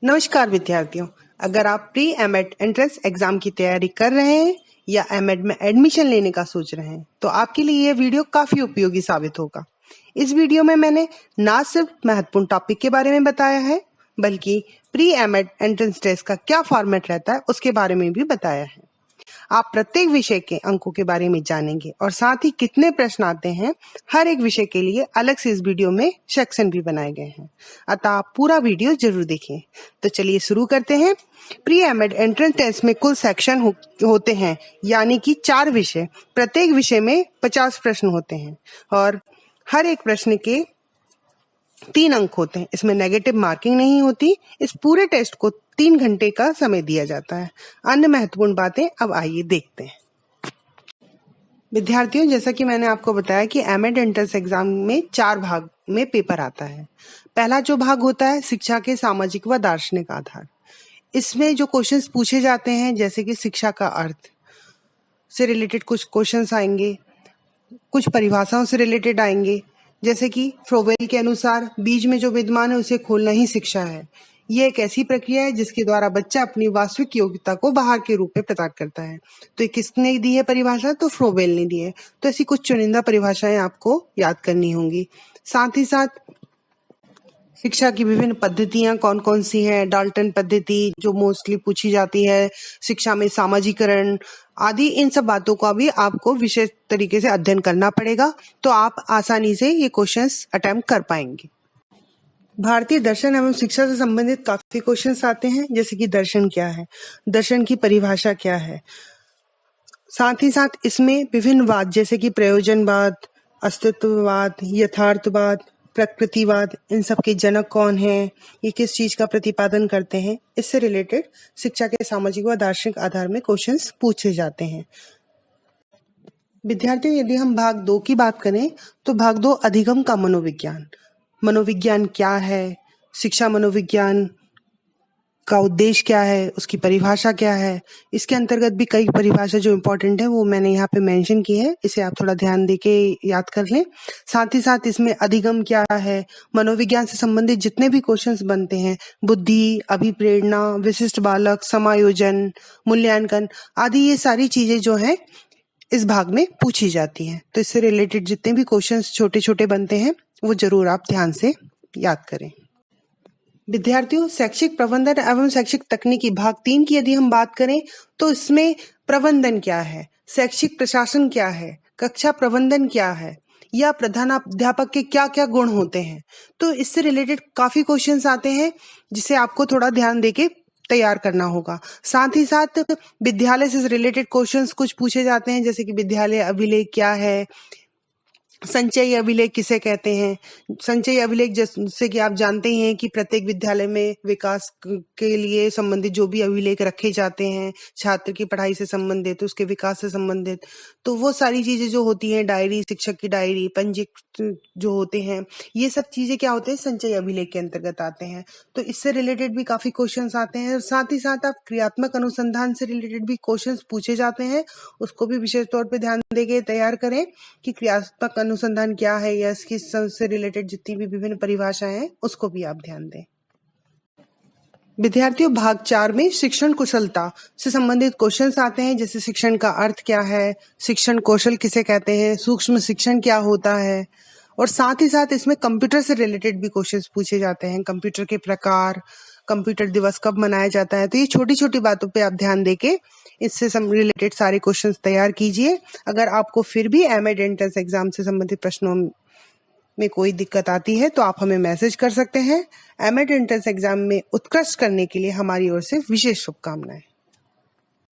नमस्कार विद्यार्थियों, अगर आप प्री एमएड एंट्रेंस एग्जाम की तैयारी कर रहे हैं या एमएड में एडमिशन लेने का सोच रहे हैं तो आपके लिए यह वीडियो काफी उपयोगी साबित होगा। इस वीडियो में मैंने ना सिर्फ महत्वपूर्ण टॉपिक के बारे में बताया है बल्कि प्री एमएड एंट्रेंस टेस्ट का क्या फॉर्मेट रहता है उसके बारे में भी बताया है। आप प्रत्येक विषय के अंकों के बारे में जानेंगे और साथ ही कितने प्रश्न आते हैं हर एक विषय के लिए अलग से इस वीडियो में सेक्शन भी बनाए गए हैं, अतः आप पूरा वीडियो जरूर देखें। तो चलिए शुरू करते हैं। प्री एमएड एंट्रेंस टेस्ट में कुल सेक्शन होते हैं, यानी कि 4 विषय। प्रत्येक विषय में 50 प्रश्न होते हैं और हर एक प्रश्न के 3 अंक होते हैं। इसमें नेगेटिव मार्किंग नहीं होती। इस पूरे टेस्ट को 3 घंटे का समय दिया जाता है। अन्य महत्वपूर्ण बातें अब आइए देखते हैं। विद्यार्थियों, जैसा कि मैंने आपको बताया कि एमएड एंट्रेंस एग्जाम में 4 भाग में पेपर आता है। पहला जो भाग होता है शिक्षा के सामाजिक व दार्शनिक आधार। इसमें जो क्वेश्चंस पूछे जाते हैं जैसे कि शिक्षा का अर्थ से रिलेटेड कुछ क्वेश्चंस आएंगे, कुछ परिभाषाओं से रिलेटेड आएंगे, जैसे कि फ्रोवेल के अनुसार बीज में जो विद्यमान है उसे खोलना ही शिक्षा है। ये एक ऐसी प्रक्रिया है जिसके द्वारा बच्चा अपनी वास्तविक योग्यता को बाहर के रूप में प्रकट करता है। तो ये किसने दी है परिभाषा? तो फ्रोवेल ने दी है। तो ऐसी कुछ चुनिंदा परिभाषाएं आपको याद करनी होंगी। साथ ही साथ शिक्षा की विभिन्न पद्धतियां कौन कौन सी हैं, डाल्टन पद्धति जो मोस्टली पूछी जाती है, शिक्षा में सामाजिकरण आदि, इन सब बातों का भी आपको विशेष तरीके से अध्ययन करना पड़ेगा, तो आप आसानी से ये क्वेश्चंस अटेम्प्ट कर पाएंगे। भारतीय दर्शन एवं शिक्षा से संबंधित काफी क्वेश्चंस आते हैं, जैसे कि दर्शन क्या है, दर्शन की परिभाषा क्या है। साथ ही साथ इसमें विभिन्न वाद जैसे कि प्रयोजनवाद, अस्तित्ववाद, यथार्थवाद, प्रकृतिवाद, इन सब के जनक कौन हैं, ये किस चीज का प्रतिपादन करते हैं, इससे रिलेटेड शिक्षा के सामाजिक व दार्शनिक आधार में क्वेश्चंस पूछे जाते हैं। विद्यार्थियों, यदि हम भाग 2 की बात करें तो भाग 2 अधिगम का मनोविज्ञान। मनोविज्ञान क्या है, शिक्षा मनोविज्ञान का उद्देश्य क्या है, उसकी परिभाषा क्या है। इसके अंतर्गत भी कई परिभाषा जो इम्पोर्टेंट है वो मैंने यहाँ पे मेंशन की है, इसे आप थोड़ा ध्यान देके याद कर लें। साथ ही साथ इसमें अधिगम क्या है, मनोविज्ञान से संबंधित जितने भी क्वेश्चंस बनते हैं, बुद्धि, अभिप्रेरणा, विशिष्ट बालक, समायोजन, मूल्यांकन आदि, ये सारी चीजें जो हैं इस भाग में पूछी जाती हैं। तो इससे रिलेटेड जितने भी क्वेश्चंस छोटे छोटे बनते हैं वो जरूर आप ध्यान से याद करें। विद्यार्थियों, शैक्षिक प्रबंधन एवं शैक्षिक तकनीकी भाग 3 की यदि हम बात करें तो इसमें प्रबंधन क्या है, शैक्षिक प्रशासन क्या है, कक्षा प्रबंधन क्या है, या प्रधानाध्यापक के क्या क्या गुण होते हैं। तो इससे रिलेटेड काफी क्वेश्चंस आते हैं जिसे आपको थोड़ा ध्यान देके तैयार करना होगा। साथ ही साथ विद्यालय से रिलेटेड क्वेश्चंस कुछ पूछे जाते हैं, जैसे कि विद्यालय अभिलेख क्या है, संचयी अभिलेख किसे कहते हैं। संचयी अभिलेख जैसे कि आप जानते ही हैं कि प्रत्येक विद्यालय में विकास के लिए संबंधित जो भी अभिलेख रखे जाते हैं, छात्र की पढ़ाई से संबंधित, उसके विकास से संबंधित, तो वो सारी चीजें जो होती हैं, डायरी, शिक्षक की डायरी, पंजीकृत जो होते हैं, ये सब चीजें क्या होते हैं, संचयी अभिलेख के अंतर्गत आते हैं। तो इससे रिलेटेड भी काफी क्वेश्चंस आते हैं। और साथ ही साथ आप क्रियात्मक अनुसंधान से रिलेटेड भी क्वेश्चंस पूछे जाते हैं, उसको भी विशेष तौर पे ध्यान देके तैयार करें कि क्रियात्मक अनुसंधान क्या है या इसकी से रिलेटेड जितनी भी विभिन्न परिभाषाएं हैं उसको भी आप ध्यान दें। विद्यार्थियों, भाग 4 में शिक्षण कुशलता से संबंधित क्वेश्चंस आते हैं, जैसे शिक्षण का अर्थ क्या है, शिक्षण कौशल किसे कहते हैं, सूक्ष्म शिक्षण क्या होता है। और साथ ही साथ इसमें कंप्यूटर से रिलेटेड भी क्वेश्चंस पूछे जाते हैं, कंप्यूटर के प्रकार, कंप्यूटर दिवस कब मनाया जाता है। तो ये छोटी छोटी बातों पे आप ध्यान देके इससे रिलेटेड सारे क्वेश्चंस तैयार कीजिए। अगर आपको फिर भी एमएड एंट्रेंस एग्जाम से संबंधित प्रश्नों में कोई दिक्कत आती है तो आप हमें मैसेज कर सकते हैं। एमएड एंट्रेंस एग्जाम में उत्कृष्ट करने के लिए हमारी ओर से विशेष शुभकामनाएं।